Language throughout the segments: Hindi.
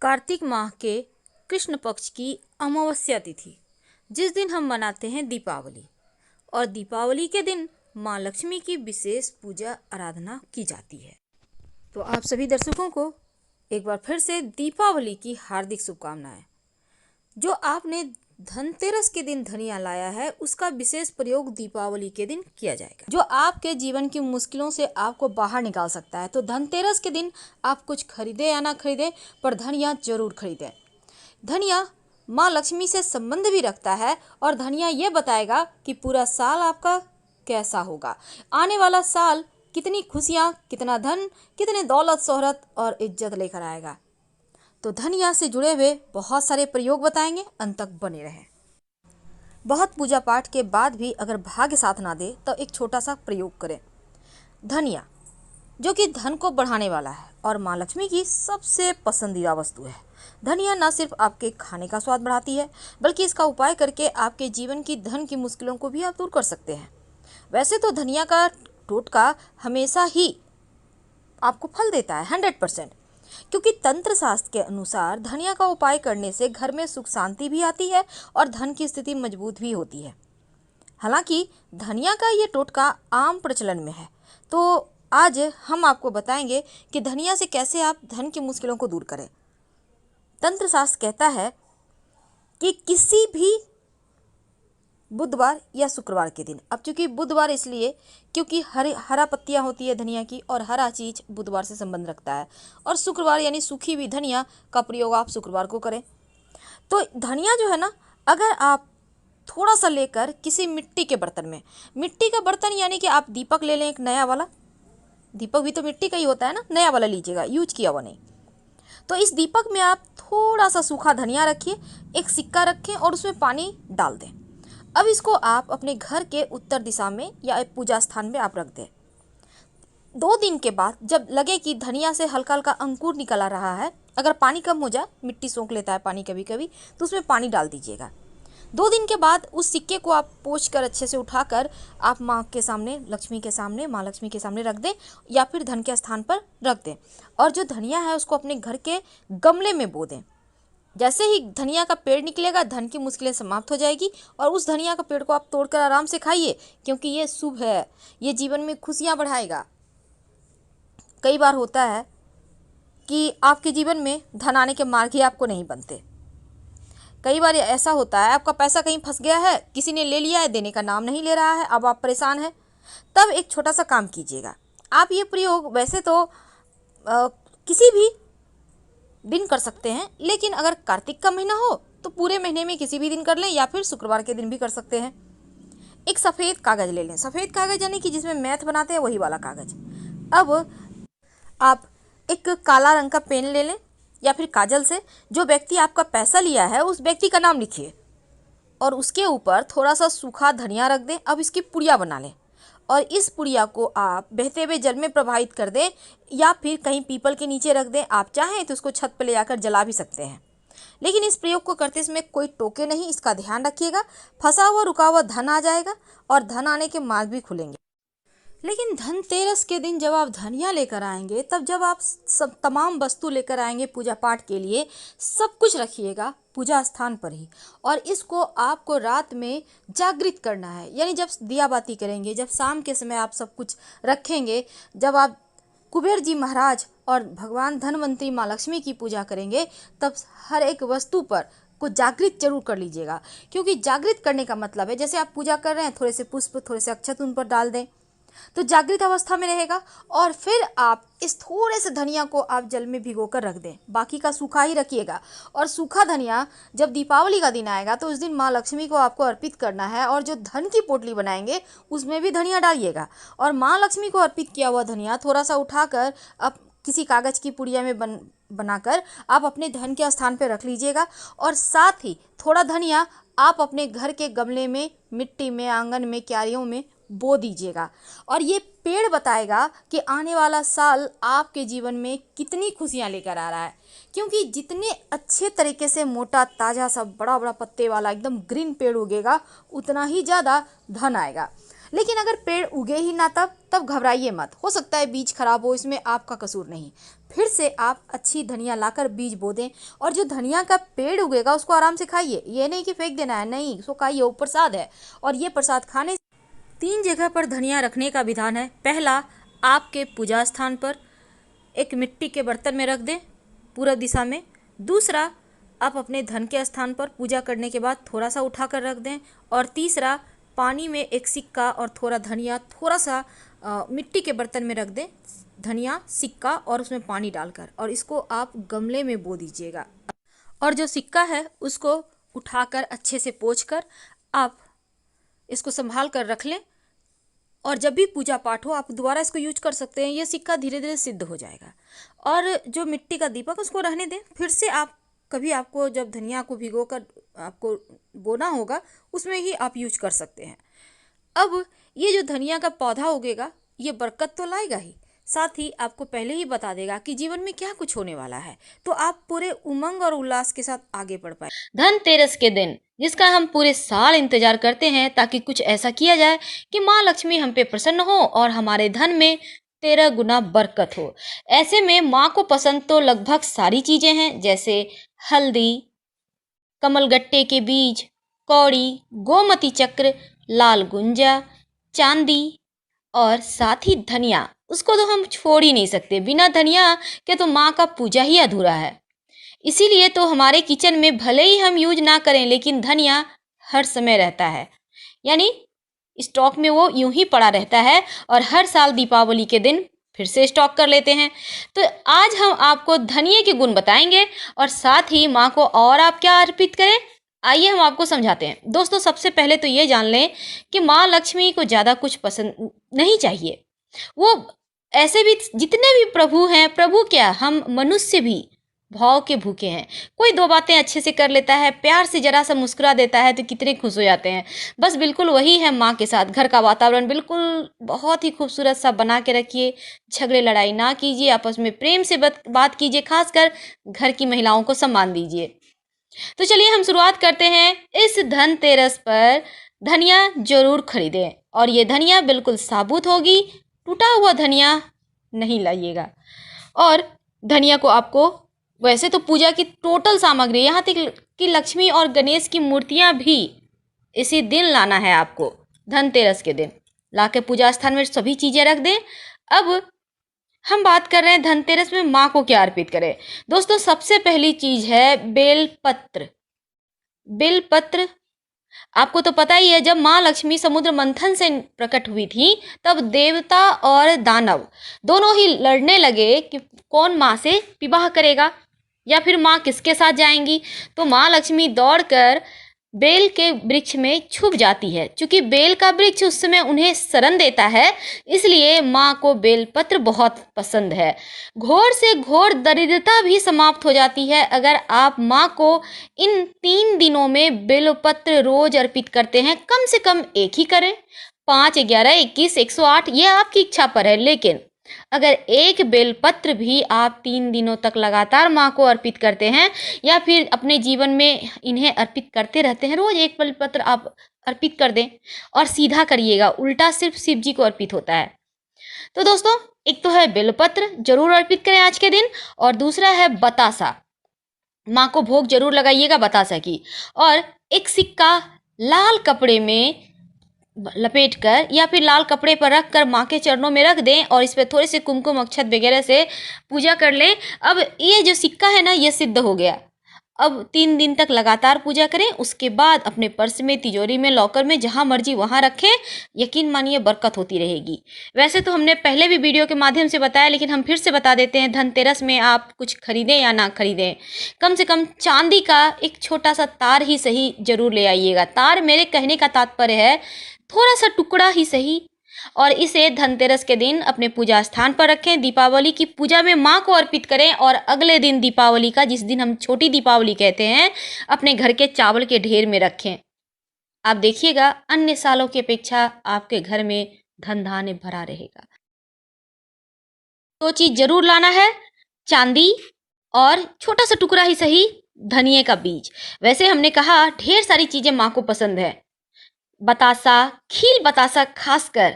कार्तिक माह के कृष्ण पक्ष की अमावस्या तिथि, जिस दिन हम मनाते हैं दीपावली। और दीपावली के दिन माँ लक्ष्मी की विशेष पूजा आराधना की जाती है। तो आप सभी दर्शकों को एक बार फिर से दीपावली की हार्दिक शुभकामनाएं। जो आपने धनतेरस के दिन धनिया लाया है, उसका विशेष प्रयोग दीपावली के दिन किया जाएगा, जो आपके जीवन की मुश्किलों से आपको बाहर निकाल सकता है। तो धनतेरस के दिन आप कुछ खरीदे या ना खरीदे, पर धनिया जरूर खरीदें। धनिया माँ लक्ष्मी से संबंध भी रखता है और धनिया ये बताएगा कि पूरा साल आपका कैसा होगा, आने वाला साल कितनी खुशियाँ, कितना धन, कितने दौलत, शोहरत और इज्जत लेकर आएगा। तो धनिया से जुड़े हुए बहुत सारे प्रयोग बताएंगे, अंत तक बने रहें। बहुत पूजा पाठ के बाद भी अगर भाग्य साथ ना दे तो एक छोटा सा प्रयोग करें। धनिया जो कि धन को बढ़ाने वाला है और माँ लक्ष्मी की सबसे पसंदीदा वस्तु है। धनिया न सिर्फ आपके खाने का स्वाद बढ़ाती है, बल्कि इसका उपाय करके आपके जीवन की धन की मुश्किलों को भी आप दूर कर सकते हैं। वैसे तो धनिया का टोटका हमेशा ही आपको फल देता है 100%, क्योंकि तंत्र शास्त्र के अनुसार धनिया का उपाय करने से घर में सुख शांति भी आती है और धन की स्थिति मजबूत भी होती है। हालांकि धनिया का ये टोटका आम प्रचलन में है, तो आज हम आपको बताएंगे कि धनिया से कैसे आप धन की मुश्किलों को दूर करें। तंत्र शास्त्र कहता है कि किसी भी बुधवार या शुक्रवार के दिन, अब चूंकि बुधवार इसलिए क्योंकि हरा पत्तियां होती है धनिया की, और हरा चीज बुधवार से संबंध रखता है, और शुक्रवार यानी सूखी हुई धनिया का प्रयोग आप शुक्रवार को करें। तो धनिया जो है ना, अगर आप थोड़ा सा लेकर किसी मिट्टी के बर्तन में, मिट्टी का बर्तन यानी कि आप दीपक ले लें, एक नया वाला, दीपक भी तो मिट्टी का ही होता है ना, नया वाला लीजिएगा, यूज किया हुआ नहीं। तो इस दीपक में आप थोड़ा सा सूखा धनिया रखिए, एक सिक्का रखें और उसमें पानी डाल दें। अब इसको आप अपने घर के उत्तर दिशा में या पूजा स्थान में आप रख दें। 2 दिन के बाद जब लगे कि धनिया से हल्का हल्का अंकुर निकल आ रहा है, अगर पानी कम हो जाए, मिट्टी सोख लेता है पानी कभी कभी, तो उसमें पानी डाल दीजिएगा। 2 दिन के बाद उस सिक्के को आप पोंछ कर अच्छे से उठाकर आप माँ के सामने, लक्ष्मी के सामने, माँ लक्ष्मी के सामने रख दें या फिर धन के स्थान पर रख दें। और जो धनिया है उसको अपने घर के गमले में बो दें। जैसे ही धनिया का पेड़ निकलेगा, धन की मुश्किलें समाप्त हो जाएगी और उस धनिया का पेड़ को आप तोड़कर आराम से खाइए, क्योंकि ये शुभ है, ये जीवन में खुशियाँ बढ़ाएगा। कई बार होता है कि आपके जीवन में धन आने के मार्ग ही आपको नहीं बनते। कई बार ऐसा होता है, आपका पैसा कहीं फंस गया है, किसी ने ले लिया है, देने का नाम नहीं ले रहा है, अब आप परेशान हैं। तब एक छोटा सा काम कीजिएगा। आप ये प्रयोग वैसे तो किसी भी दिन कर सकते हैं, लेकिन अगर कार्तिक का महीना हो तो पूरे महीने में किसी भी दिन कर लें, या फिर शुक्रवार के दिन भी कर सकते हैं। एक सफ़ेद कागज़ ले लें, सफ़ेद कागज़ यानी कि जिसमें मैथ बनाते हैं वही वाला कागज़। अब आप एक काला रंग का पेन ले लें या फिर काजल से जो व्यक्ति आपका पैसा लिया है उस व्यक्ति का नाम लिखिए और उसके ऊपर थोड़ा सा सूखा धनिया रख दें। अब इसकी पुड़िया बना लें और इस पुड़िया को आप बहते हुए जल में प्रवाहित कर दें या फिर कहीं पीपल के नीचे रख दें। आप चाहें तो उसको छत पर ले जाकर जला भी सकते हैं, लेकिन इस प्रयोग को करते समय कोई टोके नहीं, इसका ध्यान रखिएगा। फंसा हुआ रुका हुआ धन आ जाएगा और धन आने के मार्ग भी खुलेंगे। लेकिन धनतेरस के दिन जब आप धनिया लेकर आएंगे, तब जब आप सब तमाम वस्तु लेकर आएंगे पूजा पाठ के लिए, सब कुछ रखिएगा पूजा स्थान पर ही, और इसको आपको रात में जागृत करना है। यानी जब दिया बाती करेंगे, जब शाम के समय आप सब कुछ रखेंगे, जब आप कुबेर जी महाराज और भगवान धनवंतरी माँ लक्ष्मी की पूजा करेंगे, तब हर एक वस्तु पर को जागृत जरूर कर लीजिएगा। क्योंकि जागृत करने का मतलब है, जैसे आप पूजा कर रहे हैं, थोड़े से पुष्प, थोड़े से अक्षत उन पर डाल दें तो जागृत अवस्था में रहेगा। और फिर आप इस थोड़े से धनिया को आप जल में भिगोकर रख दें, बाकी का सूखा ही रखिएगा। और सूखा धनिया जब दीपावली का दिन आएगा तो उस दिन माँ लक्ष्मी को आपको अर्पित करना है, और जो धन की पोटली बनाएंगे उसमें भी धनिया डालिएगा। और माँ लक्ष्मी को अर्पित किया हुआ धनिया थोड़ा सा उठाकर अब किसी कागज़ की पुड़िया में बनाकर आप अपने धन के स्थान पर रख लीजिएगा। और साथ ही थोड़ा धनिया आप अपने घर के गमले में, मिट्टी में, आंगन में, क्यारियों में बो दीजिएगा। और ये पेड़ बताएगा कि आने वाला साल आपके जीवन में कितनी खुशियां लेकर आ रहा है। क्योंकि जितने अच्छे तरीके से मोटा, ताज़ा, सब बड़ा बड़ा पत्ते वाला एकदम ग्रीन पेड़ उगेगा, उतना ही ज़्यादा धन आएगा। लेकिन अगर पेड़ उगे ही ना तब घबराइए मत, हो सकता है बीज खराब हो, इसमें आपका कसूर नहीं। फिर से आप अच्छी धनिया लाकर बीज बो दें और जो धनिया का पेड़ उगेगा उसको आराम से खाइए। ये नहीं कि फेंक देना है, नहीं, उसको खाइए, वो प्रसाद है। और ये प्रसाद खाने 3 जगह पर धनिया रखने का विधान है। पहला, आपके पूजा स्थान पर एक मिट्टी के बर्तन में रख दें पूरब दिशा में। दूसरा, आप अपने धन के स्थान पर पूजा करने के बाद थोड़ा सा उठाकर रख दें। और तीसरा, पानी में एक सिक्का और थोड़ा धनिया थोड़ा सा मिट्टी के बर्तन में रख दें, धनिया सिक्का और उसमें पानी डालकर, और इसको आप गमले में बो दीजिएगा। और जो सिक्का है उसको उठाकर अच्छे से पोंछकर आप इसको संभाल कर रख लें, और जब भी पूजा पाठ हो आप दोबारा इसको यूज कर सकते हैं। ये सिक्का धीरे धीरे सिद्ध हो जाएगा। और जो मिट्टी का दीपक उसको रहने दें। फिर से आप कभी आपको जब धनिया को भिगो कर आपको बोना होगा उसमें ही आप यूज कर सकते हैं। अब ये जो धनिया का पौधा उगेगा ये बरकत तो लाएगा ही, साथ ही आपको पहले ही बता देगा कि जीवन में क्या कुछ होने वाला है, तो आप पूरे उमंग और उल्लास के साथ आगे बढ़ पाए। धनतेरस के दिन जिसका हम पूरे साल इंतजार करते हैं ताकि कुछ ऐसा किया जाए कि माँ लक्ष्मी हम पे प्रसन्न हो और हमारे धन में 13 गुना बरकत हो। ऐसे में माँ को पसंद तो लगभग सारी चीजें हैं, जैसे हल्दी, कमलगट्टे के बीज, कौड़ी, गोमती चक्र, लाल गुंजा, चांदी और साथ ही धनिया। उसको तो हम छोड़ ही नहीं सकते। बिना धनिया के तो माँ का पूजा ही अधूरा है। इसीलिए तो हमारे किचन में भले ही हम यूज ना करें लेकिन धनिया हर समय रहता है, यानी स्टॉक में वो यूं ही पड़ा रहता है और हर साल दीपावली के दिन फिर से स्टॉक कर लेते हैं। तो आज हम आपको धनिये के गुण बताएंगे और साथ ही माँ को और आप क्या अर्पित करें, आइए हम आपको समझाते हैं। दोस्तों, सबसे पहले तो ये जान लें कि माँ लक्ष्मी को ज़्यादा कुछ पसंद नहीं चाहिए। वो ऐसे भी जितने भी प्रभु हैं, प्रभु क्या, हम मनुष्य भी भाव के भूखे हैं। कोई 2 बातें अच्छे से कर लेता है, प्यार से जरा सा मुस्कुरा देता है तो कितने खुश हो जाते हैं। बस बिल्कुल वही है माँ के साथ। घर का वातावरण बिल्कुल बहुत ही खूबसूरत सा बना के रखिए, झगड़े लड़ाई ना कीजिए, आपस में प्रेम से बात कीजिए, खासकर घर की महिलाओं को सम्मान दीजिए। तो चलिए हम शुरुआत करते हैं। इस धनतेरस पर धनिया जरूर खरीदें और ये धनिया बिल्कुल साबुत होगी, टूटा हुआ धनिया नहीं लाइएगा। और धनिया को आपको वैसे तो पूजा की टोटल सामग्री यहाँ तक कि लक्ष्मी और गणेश की मूर्तियाँ भी इसी दिन लाना है आपको। धनतेरस के दिन लाके पूजा स्थान में सभी चीज़ें रख दें। अब हम बात कर रहे हैं धनतेरस में माँ को क्या अर्पित करें। दोस्तों, सबसे पहली चीज है बेलपत्र। बेलपत्र आपको तो पता ही है, जब माँ लक्ष्मी समुद्र मंथन से प्रकट हुई थी तब देवता और दानव दोनों ही लड़ने लगे कि कौन माँ से विवाह करेगा या फिर माँ किसके साथ जाएंगी। तो माँ लक्ष्मी दौड़कर बेल के वृक्ष में छुप जाती है। क्योंकि बेल का वृक्ष उस समय उन्हें शरण देता है, इसलिए माँ को बेलपत्र बहुत पसंद है। घोर से घोर दरिद्रता भी समाप्त हो जाती है अगर आप माँ को इन 3 दिनों में बेलपत्र रोज अर्पित करते हैं। कम से कम एक ही करें, 5, 11, 21, 108 ये आपकी इच्छा पर है। लेकिन अगर एक बेलपत्र भी आप 3 दिनों तक लगातार माँ को अर्पित करते हैं या फिर अपने जीवन में इन्हें अर्पित करते रहते हैं, रोज एक बेलपत्र आप अर्पित कर दें और सीधा करिएगा, उल्टा सिर्फ शिव जी को अर्पित होता है। तो दोस्तों, एक तो है बेलपत्र जरूर अर्पित करें आज के दिन, और दूसरा है बतासा। माँ को भोग जरूर लगाइएगा बतासा की। और एक सिक्का लाल कपड़े में लपेट कर या फिर लाल कपड़े पर रख कर माँ के चरणों में रख दें और इस पर थोड़े से कुमकुम अक्षत वगैरह से पूजा कर लें। अब ये जो सिक्का है ना, ये सिद्ध हो गया। अब 3 दिन तक लगातार पूजा करें, उसके बाद अपने पर्स में, तिजोरी में, लॉकर में, जहाँ मर्जी वहाँ रखें। यकीन मानिए बरकत होती रहेगी। वैसे तो हमने पहले भी वीडियो के माध्यम से बताया, लेकिन हम फिर से बता देते हैं, धनतेरस में आप कुछ खरीदें या ना खरीदें, कम से कम चांदी का एक छोटा सा तार ही सही जरूर ले आइएगा। तार मेरे कहने का तात्पर्य है थोड़ा सा टुकड़ा ही सही, और इसे धनतेरस के दिन अपने पूजा स्थान पर रखें। दीपावली की पूजा में माँ को अर्पित करें और अगले दिन दीपावली का, जिस दिन हम छोटी दीपावली कहते हैं, अपने घर के चावल के ढेर में रखें। आप देखिएगा अन्य सालों की अपेक्षा आपके घर में धन धान्य भरा रहेगा। तो चीज जरूर लाना है, चांदी और छोटा सा टुकड़ा ही सही धनिये का बीज। वैसे हमने कहा ढेर सारी चीजें माँ को पसंद है, बतासा, खील बतासा, खासकर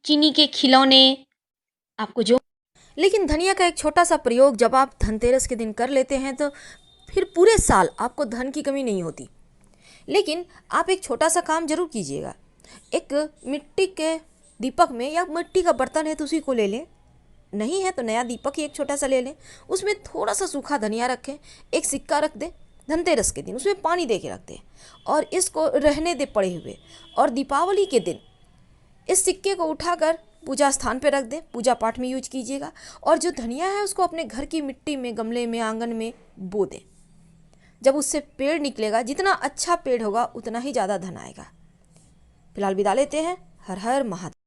चीनी के खिलौने आपको जो। लेकिन धनिया का एक छोटा सा प्रयोग जब आप धनतेरस के दिन कर लेते हैं तो फिर पूरे साल आपको धन की कमी नहीं होती। लेकिन आप एक छोटा सा काम जरूर कीजिएगा। एक मिट्टी के दीपक में या मिट्टी का बर्तन है तो उसी को ले लें, नहीं है तो नया दीपक ही एक छोटा सा ले लें, उसमें थोड़ा सा सूखा धनिया रखें, एक सिक्का रख दें, धनतेरस के दिन उसमें पानी दे के रख दें और इसको रहने दे पड़े हुए, और दीपावली के दिन इस सिक्के को उठाकर पूजा स्थान पर रख दें, पूजा पाठ में यूज कीजिएगा। और जो धनिया है उसको अपने घर की मिट्टी में, गमले में, आंगन में बो दें। जब उससे पेड़ निकलेगा, जितना अच्छा पेड़ होगा उतना ही ज़्यादा धन आएगा। फिलहाल विदा लेते हैं। हर हर महादेव।